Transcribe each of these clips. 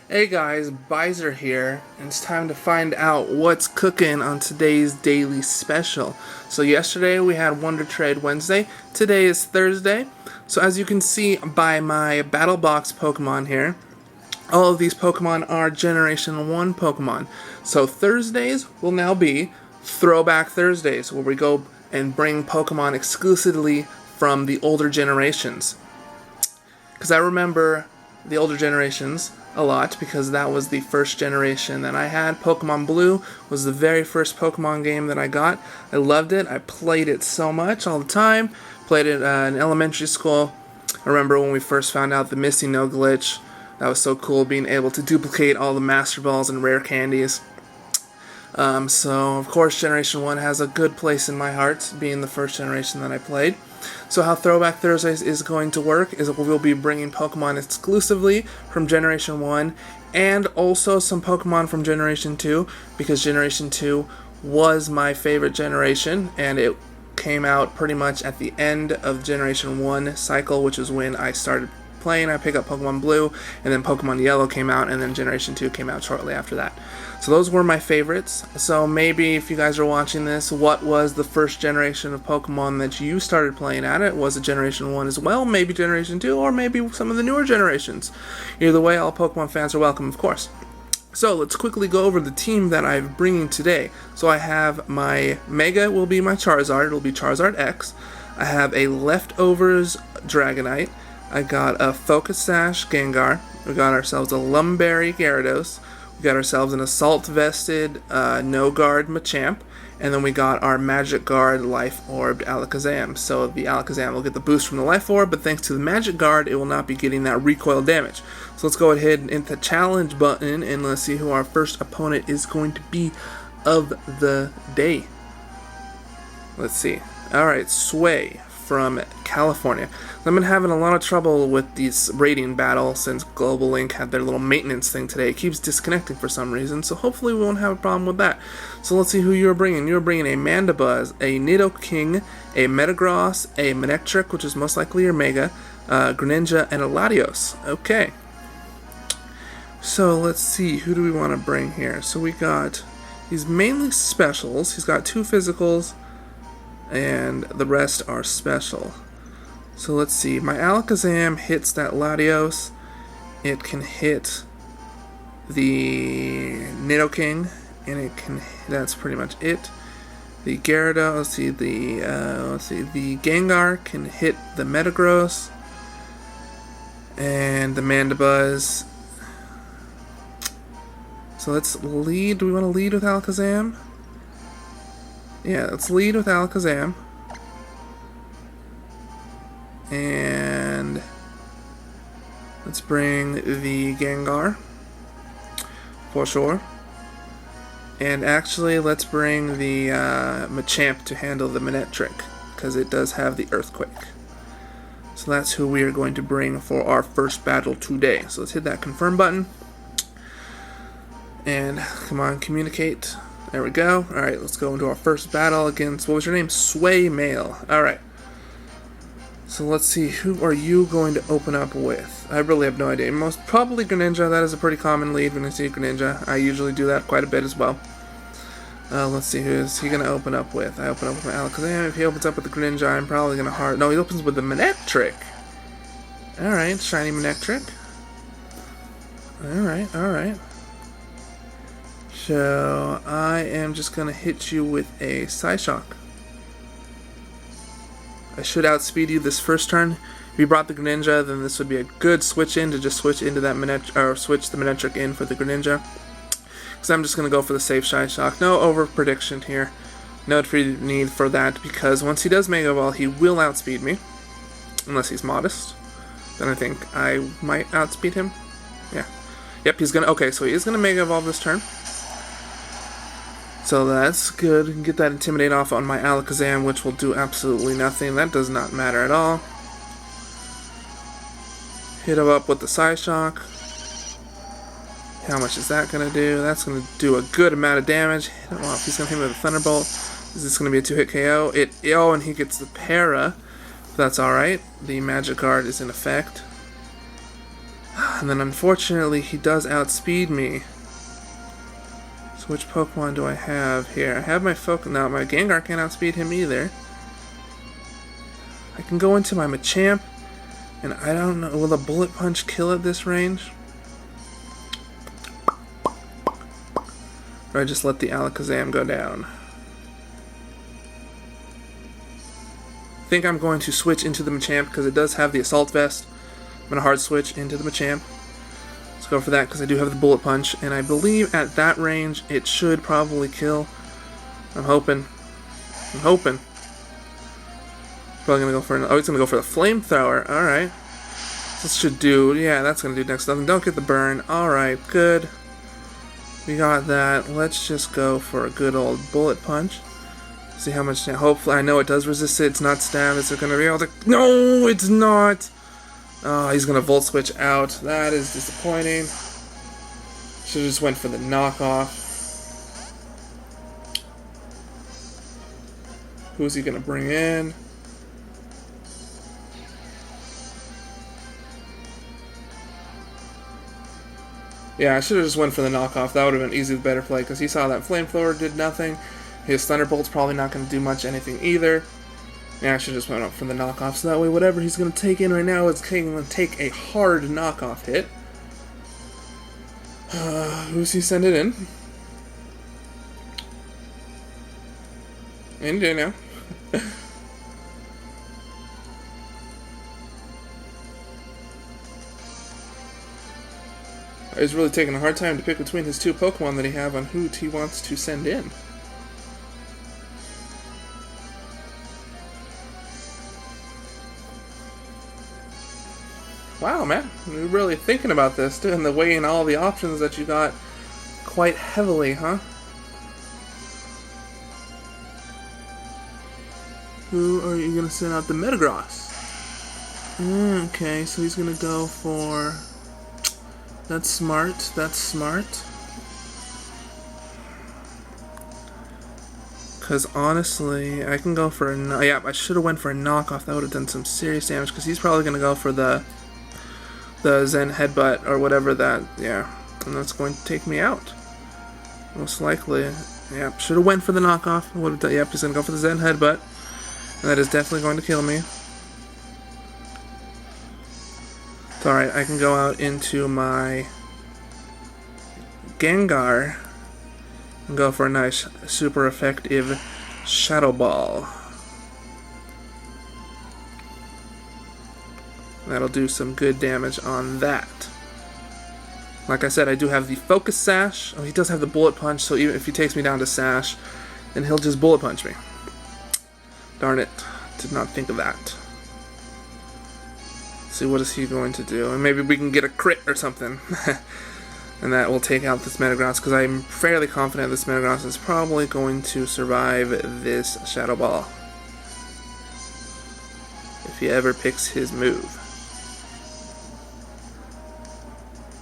Hey guys, Bizer here, and it's time to find out what's cooking on today's daily special. So yesterday we had Wonder Trade Wednesday, today is Thursday. So as you can see by my Battle Box Pokemon here, all of these Pokemon are Generation 1 Pokemon. So Thursdays will now be Throwback Thursdays, where we go and bring Pokemon exclusively from the older generations. Because I remember the older generations a lot, because that was the first generation that I had. Pokemon Blue was the very first Pokemon game that I got. I loved it. I played it so much all the time. Played it in elementary school. I remember when we first found out the Misty No glitch. That was so cool, being able to duplicate all the Master Balls and rare candies. So, of course, Generation 1 has a good place in my heart, being the first generation that I played. So how Throwback Thursdays is going to work is we'll be bringing Pokemon exclusively from Generation 1 and also some Pokemon from Generation 2, because Generation 2 was my favorite generation, and it came out pretty much at the end of Generation 1 cycle, which is when I started playing. I picked up Pokemon Blue, and then Pokemon Yellow came out, and then Generation 2 came out shortly after that. So those were my favorites. So maybe if you guys are watching this, what was the first generation of Pokemon that you started playing at? It was it Generation 1 as well, maybe Generation 2, or maybe some of the newer generations. Either way, all Pokemon fans are welcome, of course. So let's quickly go over the team that I'm bringing today. So I have my Mega will be my Charizard. It'll be Charizard X. I have a Leftovers Dragonite. I got a Focus Sash Gengar. We got ourselves a Lumberry Gyarados. We got ourselves an Assault Vested No Guard Machamp. And then we got our Magic Guard Life Orbed Alakazam. So the Alakazam will get the boost from the Life Orb, but thanks to the Magic Guard, it will not be getting that recoil damage. So let's go ahead and hit the challenge button, and let's see who our first opponent is going to be of the day. Let's see. Alright, Sway from California. I've been having a lot of trouble with these rating battles since Global Link had their little maintenance thing today. It keeps disconnecting for some reason, so hopefully we won't have a problem with that. So let's see who you're bringing. You're bringing a Mandibuzz, a Nidoking, a Metagross, a Manectric, which is most likely your Mega, Greninja, and a Latios. Okay. So let's see, who do we want to bring here? So we got, he's mainly specials. He's got 2 physicals, and the rest are special. So let's see, my Alakazam hits that Latios. It can hit the Nidoking, and it can, that's pretty much it. The Gyarados, the Gengar can hit the Metagross, and the Mandibuzz. So let's lead, do we want to lead with Alakazam? Yeah, let's lead with Alakazam. And let's bring the Gengar for sure. And actually, let's bring the Machamp to handle the Manectric, because it does have the Earthquake. So that's who we are going to bring for our first battle today. So let's hit that confirm button. And come on, communicate. There we go. Alright, let's go into our first battle against, what was your name? Sway Male. Alright. So let's see, who are you going to open up with? I really have no idea. Most probably Greninja. That is a pretty common lead when I see Greninja. I usually do that quite a bit as well. Let's see, who is he going to open up with? I open up with my Alakazam. If he opens up with the Greninja, I'm probably going to hard... No, he opens with the Manectric. Alright, shiny Manectric. Alright, alright. So, I am just going to hit you with a Psyshock. I should outspeed you this first turn. If you brought the Greninja, then this would be a good switch in to just switch into that or switch the Manectric in for the Greninja. Because I'm just going to go for the safe Psyshock. No over prediction here. No need for that, because once he does Mega Ball, he will outspeed me. Unless he's modest. Then I think I might outspeed him. Yeah. Yep, he's going to... Okay, so he is going to Mega Evolve this turn. So that's good. Can get that Intimidate off on my Alakazam, which will do absolutely nothing. That does not matter at all. Hit him up with the Psyshock. How much is that going to do? That's going to do a good amount of damage. Hit him off. He's going to hit me with a Thunderbolt. Is this going to be a 2-hit KO? Oh, and he gets the Para. That's alright. The Magic Guard is in effect. And then unfortunately he does outspeed me. So which Pokemon do I have here? I have my no, my Gengar can't outspeed him either. I can go into my Machamp, and I don't know, will a Bullet Punch kill at this range? Or I just let the Alakazam go down? I think I'm going to switch into the Machamp because it does have the Assault Vest. I'm going to hard switch into the Machamp. Let's go for that because I do have the Bullet Punch, and I believe at that range it should probably kill. I'm hoping. Probably gonna go for he's gonna go for the Flamethrower. All right, this should do. Yeah, that's gonna do next to nothing. Don't get the burn. All right, good. We got that. Let's just go for a good old Bullet Punch. See how much. Hopefully, I know it does resist it. It's not stab. Is it gonna be able to? No, it's not. Oh, he's gonna Volt Switch out. That is disappointing. Should have just went for the knockoff. Who's he gonna bring in? Yeah, I should have just went for the knockoff. That would have been easy the better play, because he saw that Flamethrower did nothing. His Thunderbolt's probably not going to do much anything either. Yeah, I should have just went up for the knockoff, so that way whatever he's going to take in right now is going to take a hard knockoff hit. Who's he sending in? And you know. He's really taking a hard time to pick between his two Pokemon that he have on who he wants to send in. Wow, man. You're really thinking about this, doing the weighing all the options that you got quite heavily, huh? Who are you going to send out? The Metagross. Okay, so he's going to go for... That's smart. That's smart. Because honestly, I can go for a... Yeah, I should have went for a knockoff. That would have done some serious damage. Because he's probably going to go for the Zen Headbutt or whatever that... Yeah. And that's going to take me out. Most likely. Yeah, should have went for the knockoff. Would have done, yep, he's going to go for the Zen Headbutt. And that is definitely going to kill me. Alright, I can go out into my Gengar and go for a nice, super effective Shadow Ball. That'll do some good damage on that. Like I said, I do have the Focus Sash. Oh, he does have the Bullet Punch, so even if he takes me down to Sash, then he'll just Bullet Punch me. Darn it. Did not think of that. See, what is he going to do? And maybe we can get a crit or something. And that will take out this Metagross, because I'm fairly confident this Metagross is probably going to survive this Shadow Ball. If he ever picks his move.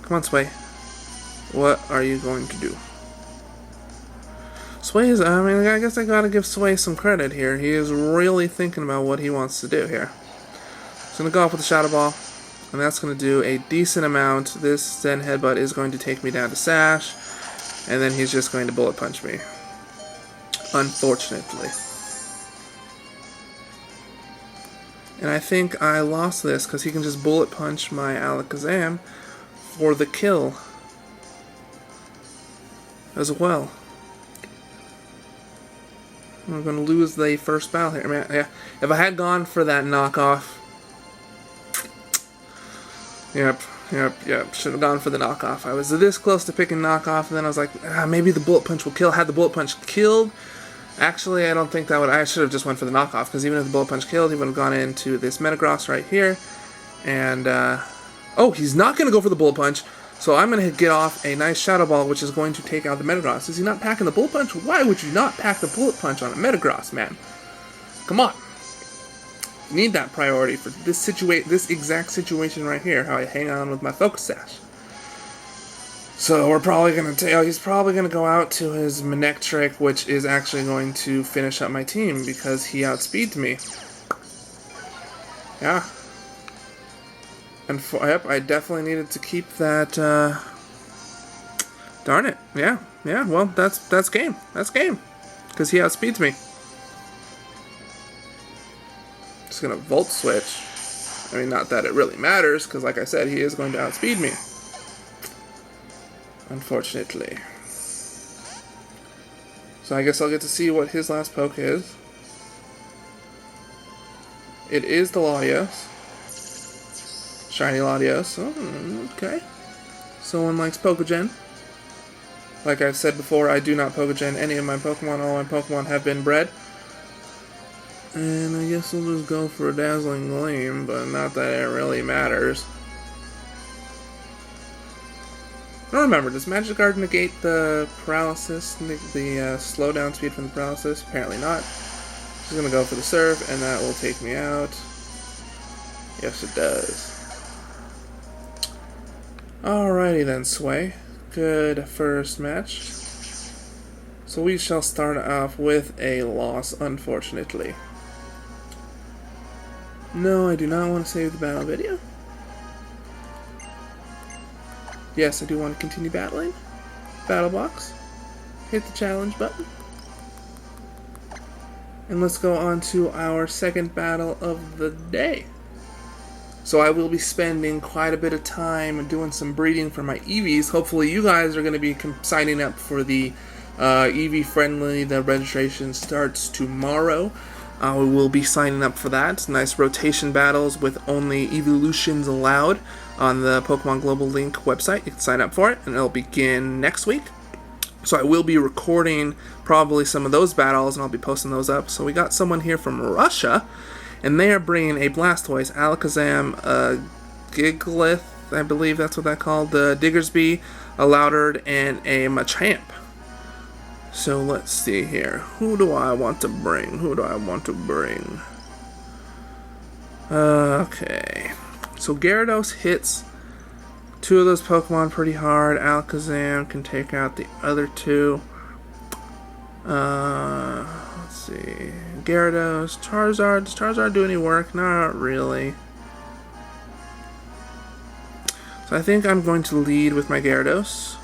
Come on, Sway. What are you going to do? Sway is, I mean, I guess I gotta give Sway some credit here. He is really thinking about what he wants to do here. He's going to go off with the Shadow Ball, and that's going to do a decent amount. This Zen Headbutt is going to take me down to Sash, and then he's just going to Bullet Punch me. Unfortunately. And I think I lost this, because he can just Bullet Punch my Alakazam for the kill as well. We're going to lose the first battle here. I mean, yeah, if I had gone for that knockoff... Yep. Should have gone for the knockoff. I was this close to picking knockoff, and then I was like, maybe the Bullet Punch will kill. Had the Bullet Punch killed, actually, I don't think that would... I should have just went for the knockoff, because even if the Bullet Punch killed, he would have gone into this Metagross right here. And, oh, he's not going to go for the Bullet Punch, so I'm going to get off a nice Shadow Ball, which is going to take out the Metagross. Is he not packing the Bullet Punch? Why would you not pack the Bullet Punch on a Metagross, man? Come on. Need that priority for this exact situation right here, how I hang on with my Focus Sash. So we're probably going to he's probably going to go out to his Manectric, which is actually going to finish up my team because he outspeeds me. Yeah. And yep, I definitely needed to keep that. Darn it! Yeah. Well, that's game. That's game. Because he outspeeds me. Just gonna Volt Switch. I mean, not that it really matters, because like I said, he is going to outspeed me. Unfortunately. So I guess I'll get to see what his last poke is. It is the Latios. Shiny Latios. Oh, okay. Someone likes Pokegen. Like I've said before, I do not Pokegen any of my Pokemon. All my Pokemon have been bred. And I guess we'll just go for a Dazzling Gleam, but not that it really matters. I don't remember, does Magic Guard negate the paralysis, the slowdown speed from the paralysis? Apparently not. Just gonna go for the Surf, and that will take me out. Yes, it does. Alrighty then, Sway. Good first match. So we shall start off with a loss, unfortunately. No, I do not want to save the battle video. Yes, I do want to continue battling. Battle box. Hit the challenge button. And let's go on to our second battle of the day. So I will be spending quite a bit of time doing some breeding for my EVs. Hopefully you guys are going to be signing up for the EV Friendly. The registration starts tomorrow. We will be signing up for that. Nice rotation battles with only evolutions allowed on the Pokemon Global Link website. You can sign up for it, and it'll begin next week. So I will be recording probably some of those battles, and I'll be posting those up. So we got someone here from Russia, and they are bringing a Blastoise, Alakazam, Gigalith, I believe that's what that's called, the Diggersby, a Loudred, and a Machamp. So let's see here. Who do I want to bring? Okay. So Gyarados hits two of those Pokemon pretty hard. Alakazam can take out the other two. Let's see. Gyarados. Charizard. Does Charizard do any work? Not really. So I think I'm going to lead with my Gyarados.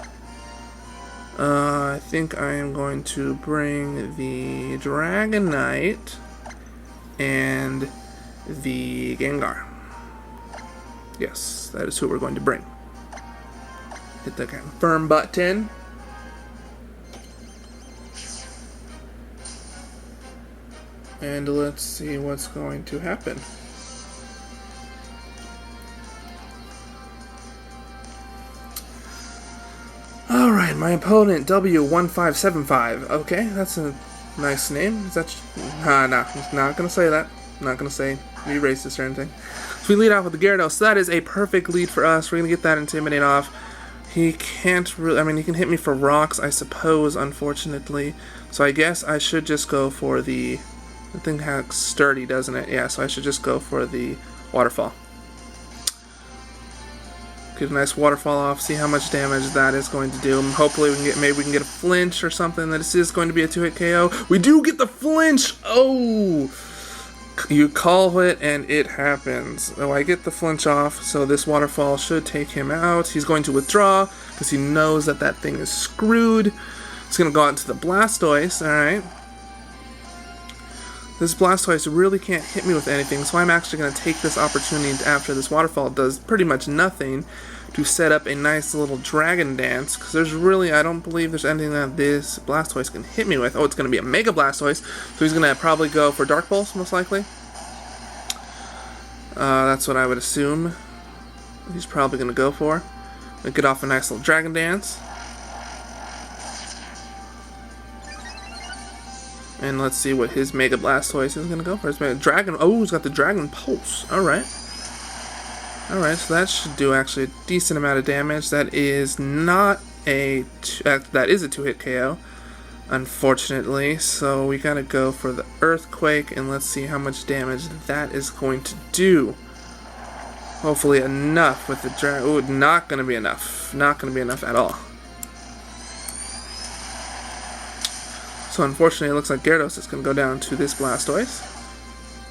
I think I am going to bring the Dragonite and the Gengar. Yes, that is who we're going to bring. Hit the confirm button. And let's see what's going to happen. Alright, my opponent, W1575. Okay, that's a nice name. Is that... no, not gonna say that. Not gonna say be racist or anything. So we lead off with the Gyarados. So that is a perfect lead for us. We're gonna get that Intimidate off. He can't really... I mean, he can hit me for rocks, I suppose, unfortunately. So I guess I should just go for the... The thing has sturdy, doesn't it? Yeah, so I should just go for the Waterfall. Get a nice Waterfall off, see how much damage that is going to do. Hopefully maybe we can get a flinch or something. This is going to be a 2-hit KO. We do get the flinch! Oh! You call it and it happens. Oh, I get the flinch off, so this Waterfall should take him out. He's going to withdraw because he knows that that thing is screwed. It's going to go out to the Blastoise, alright. This Blastoise really can't hit me with anything, so I'm actually going to take this opportunity after this Waterfall does pretty much nothing to set up a nice little Dragon Dance, because there's really, I don't believe there's anything that this Blastoise can hit me with. Oh, it's going to be a Mega Blastoise, so he's going to probably go for Dark Pulse, most likely. That's what I would assume he's probably going to go for. Get off a nice little Dragon Dance. And let's see what his Mega Blastoise is going to go for. His Dragon... Oh, he's got the Dragon Pulse. Alright. Alright, so that should do actually a decent amount of damage. That is not a... that is a 2-hit KO, unfortunately. So we got to go for the Earthquake, and let's see how much damage that is going to do. Hopefully enough with the Dragon... Ooh, not going to be enough. Not going to be enough at all. So unfortunately, it looks like Gyarados is going to go down to this Blastoise.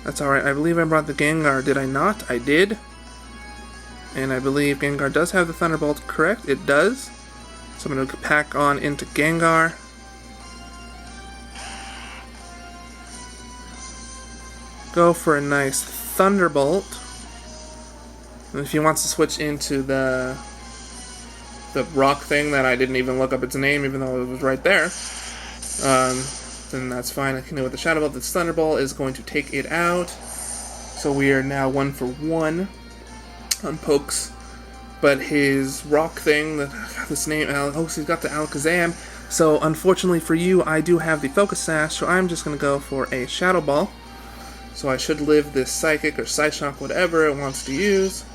That's alright. I believe I brought the Gengar. Did I not? I did. And I believe Gengar does have the Thunderbolt, correct? It does. So I'm going to pack on into Gengar. Go for a nice Thunderbolt. And if he wants to switch into the rock thing that I didn't even look up its name, even though it was right there, then that's fine. I can do with the Shadow Ball. This Thunderbolt is going to take it out. So we are now 1 for 1 on pokes. But his rock thing, this name, oh, he's got the Alakazam. So unfortunately for you, I do have the Focus Sash, so I'm just going to go for a Shadow Ball. So I should live this Psychic or Psyshock, whatever it wants to use.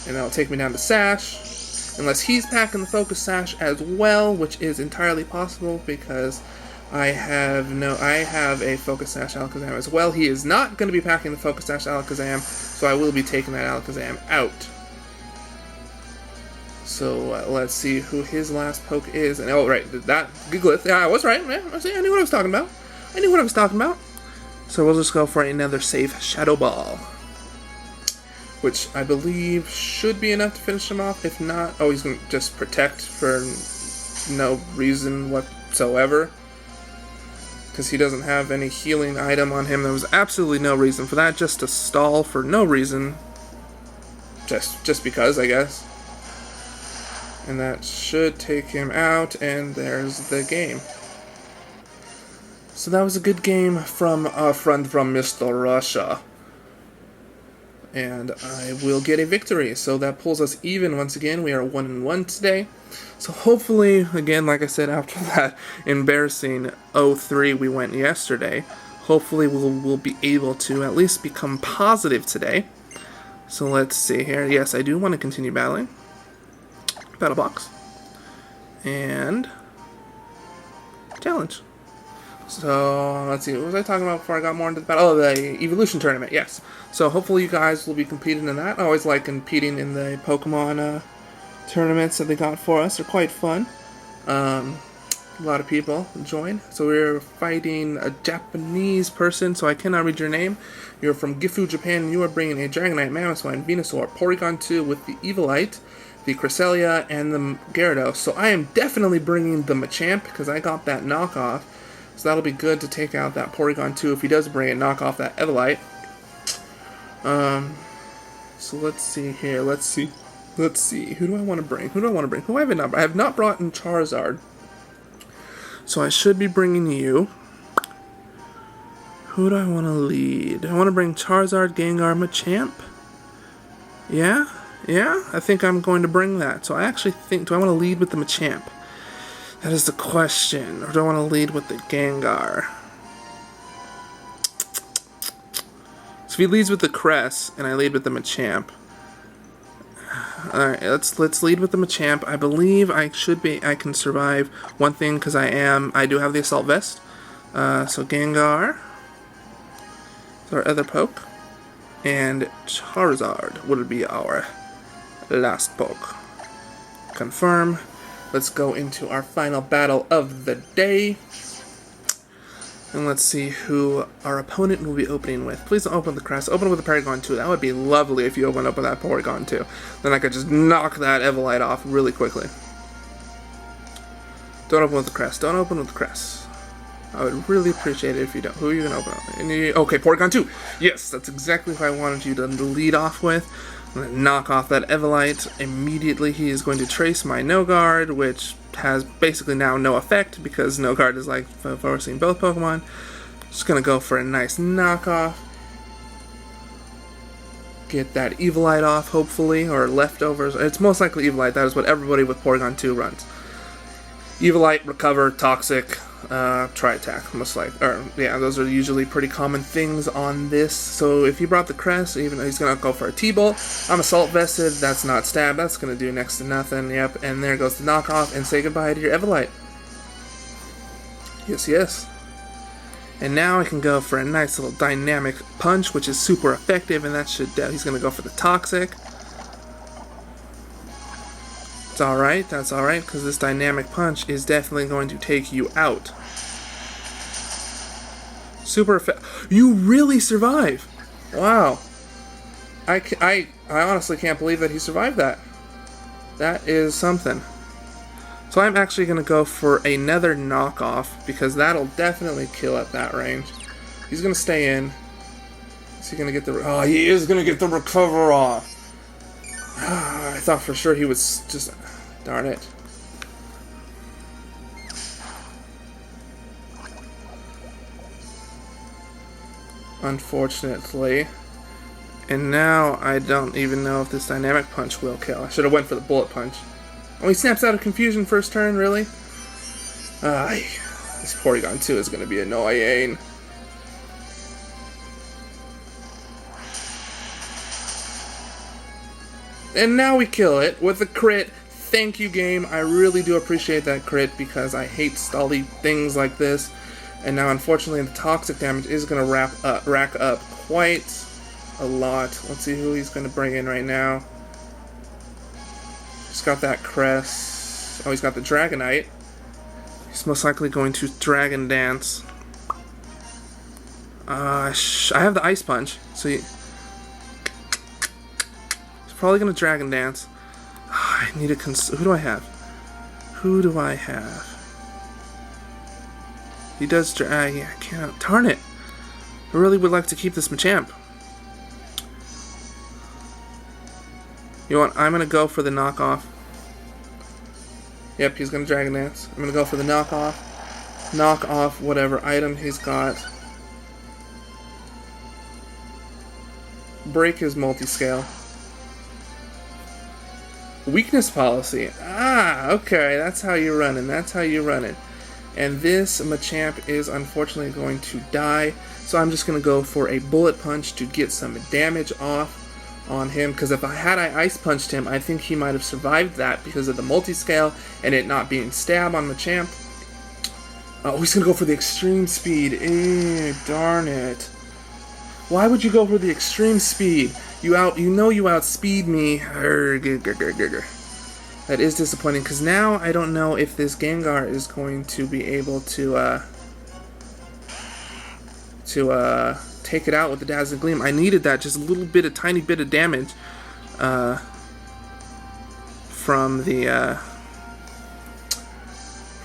And that'll take me down to Sash. Unless he's packing the Focus Sash as well, which is entirely possible because I have a Focus Sash Alakazam as well. He is not going to be packing the Focus Sash Alakazam, so I will be taking that Alakazam out. So let's see who his last poke is. And oh, right, that Gigalith. Yeah, I was right, man. I knew what I was talking about. So we'll just go for another safe Shadow Ball, which I believe should be enough to finish him off. If not, oh, he's going to just protect for no reason whatsoever. Because he doesn't have any healing item on him. There was absolutely no reason for that, just to stall for no reason. Just because, I guess. And that should take him out, and there's the game. So that was a good game from our friend from Mr. Russia. And I will get a victory. So that pulls us even once again. We are 1-1 today. So hopefully, again, like I said, after that embarrassing 0-3 we went yesterday, hopefully we'll be able to at least become positive today. So let's see here. Yes, I do want to continue battling. Battle box. And challenge. So, let's see, what was I talking about before I got more into the battle? Oh, the evolution tournament, yes. So, hopefully you guys will be competing in that. I always like competing in the Pokemon tournaments that they got for us. They're quite fun. A lot of people join. So, we're fighting a Japanese person, so I cannot read your name. You're from Gifu, Japan, and you are bringing a Dragonite, Mamoswine, Venusaur, Porygon 2 with the Evilite, the Cresselia, and the Gyarados. So, I am definitely bringing the Machamp, because I got that knockoff. So that'll be good to take out that Porygon 2 if he does bring it, knock off that Evilite. So let's see here. Let's see. Who do I want to bring? Who have I not? I have not brought in Charizard. So I should be bringing you. Who do I want to lead? I want to bring Charizard, Gengar, Machamp. Yeah. I think I'm going to bring that. So I actually think. Do I want to lead with the Machamp? That is the question. Or do I want to lead with the Gengar? So if he leads with the Cress, and I lead with the Machamp. Alright, let's lead with the Machamp. I believe I can survive one thing, because I do have the Assault Vest. So Gengar. Is our other poke. And Charizard would be our last poke. Confirm. Let's go into our final battle of the day. And let's see who our opponent will be opening with. Please don't open with the Crest. Open with the Porygon 2. That would be lovely if you opened up with that Porygon 2. Then I could just knock that Evilite off really quickly. Don't open with the Crest. I would really appreciate it if you don't. Who are you going to open up with? Okay, Porygon 2. Yes, that's exactly who I wanted you to lead off with. I'm going to knock off that Evilite. Immediately he is going to trace my No Guard, which has basically now no effect because No Guard is like forcing both Pokemon. Just going to go for a nice knockoff. Get that Evilite off, hopefully, or leftovers. It's most likely Evilite. That is what everybody with Porygon 2 runs. Evilite, Recover, Toxic, Tri-Attack, most likely. Yeah, those are usually pretty common things on this. So if he brought the Crest, even though he's going to go for a T-Bolt, I'm Assault Vested, that's not Stab, that's going to do next to nothing, yep, and there goes the knockoff, and say goodbye to your Evilite. Yes. And now I can go for a nice little Dynamic Punch, which is super effective, and that should, he's going to go for the Toxic. That's alright, because this Dynamic Punch is definitely going to take you out. Super effective. You really survive! Wow. I honestly can't believe that he survived that. That is something. So I'm actually going to go for another knockoff, because that'll definitely kill at that range. He's going to stay in. Is he going to get the... Oh, he is going to get the recover off. I thought for sure he was just... Darn it. Unfortunately. And now I don't even know if this dynamic punch will kill. I should have went for the bullet punch. Oh, he snaps out of confusion first turn, really? This Porygon 2 is going to be annoying. And now we kill it with a crit. Thank you, game. I really do appreciate that crit, because I hate stally things like this. And now, unfortunately, the toxic damage is going to rack up quite a lot. Let's see who he's going to bring in right now. He's got that Crest. Oh, he's got the Dragonite. He's most likely going to Dragon Dance. I have the Ice Punch, so he's probably going to Dragon Dance. I need a who do I have? Who do I have? He does I can't. Darn it. I really would like to keep this Machamp. You know what? I'm going to go for the knockoff. Yep, he's going to Dragon Dance. I'm going to go for the knockoff. Knock off whatever item he's got. Break his multi-scale. Weakness policy. Ah, okay. That's how you run it. That's how you run it. And this Machamp is unfortunately going to die. So I'm just going to go for a bullet punch to get some damage off on him, because if I ice punched him, I think he might have survived that because of the multi-scale and it not being stab on Machamp. Oh, he's gonna go for the extreme speed. Darn it. Why would you go for the extreme speed? You outspeed me. That is disappointing, because now I don't know if this Gengar is going to be able to take it out with the Dazzling Gleam. I needed that, just a little bit, a tiny bit of damage from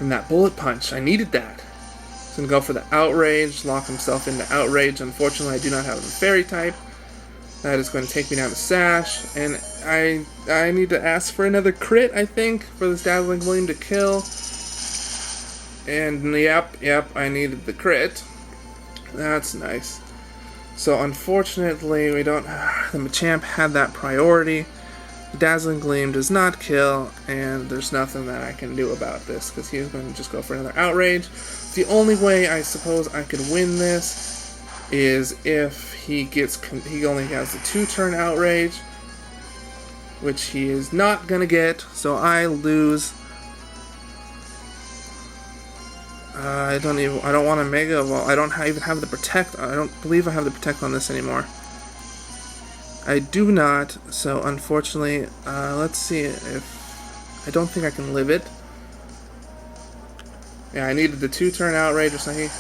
that bullet punch. I needed that. He's gonna go for the Outrage, lock himself into Outrage. Unfortunately, I do not have a Fairy type. That is going to take me down to Sash, and I need to ask for another crit, I think, for this Dazzling Gleam to kill. And yep, I needed the crit. That's nice. So unfortunately, we don't. The Machamp had that priority. The Dazzling Gleam does not kill, and there's nothing that I can do about this, because he's going to just go for another Outrage. The only way I suppose I could win this is if he only has the 2-turn Outrage, which he is not gonna get. So I lose. I don't want a Mega Evolve. I don't even have the Protect. I don't believe I have the Protect on this anymore. I do not, so unfortunately, let's see if... I don't think I can live it. Yeah, I needed the 2-turn Outrage or something.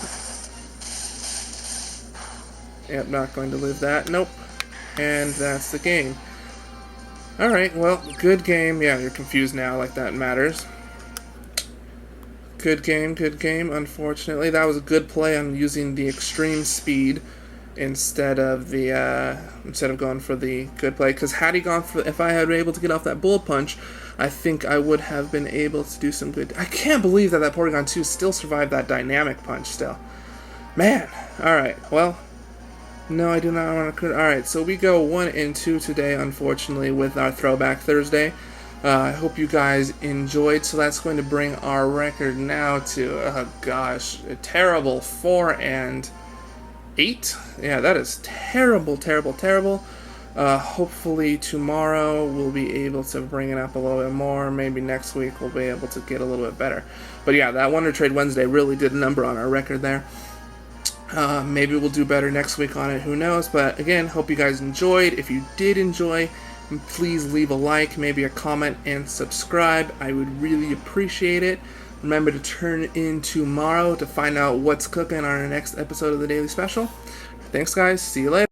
Yep, not going to live that. Nope. And that's the game. Alright, well, good game. Yeah, you're confused now, like that matters. Good game, good game. Unfortunately, that was a good play on using the extreme speed instead of going for the good play. Because had he gone for, if I had been able to get off that bullet punch, I think I would have been able to do some good. I can't believe that Porygon 2 still survived that dynamic punch. Still, man. All right, well. No, I do not want to crit. Alright, so we go 1-2 today, unfortunately, with our Throwback Thursday. I hope you guys enjoyed. So that's going to bring our record now to, oh gosh, a terrible 4-8. Yeah, that is terrible, terrible, terrible. Hopefully tomorrow we'll be able to bring it up a little bit more. Maybe next week we'll be able to get a little bit better. But yeah, that Wonder Trade Wednesday really did a number on our record there. Maybe we'll do better next week on it, who knows. But again, hope you guys enjoyed. If you did enjoy, please leave a like, maybe a comment, and subscribe. I would really appreciate it. Remember to turn in tomorrow to find out what's cooking on our next episode of the Daily Special. Thanks guys, see you later.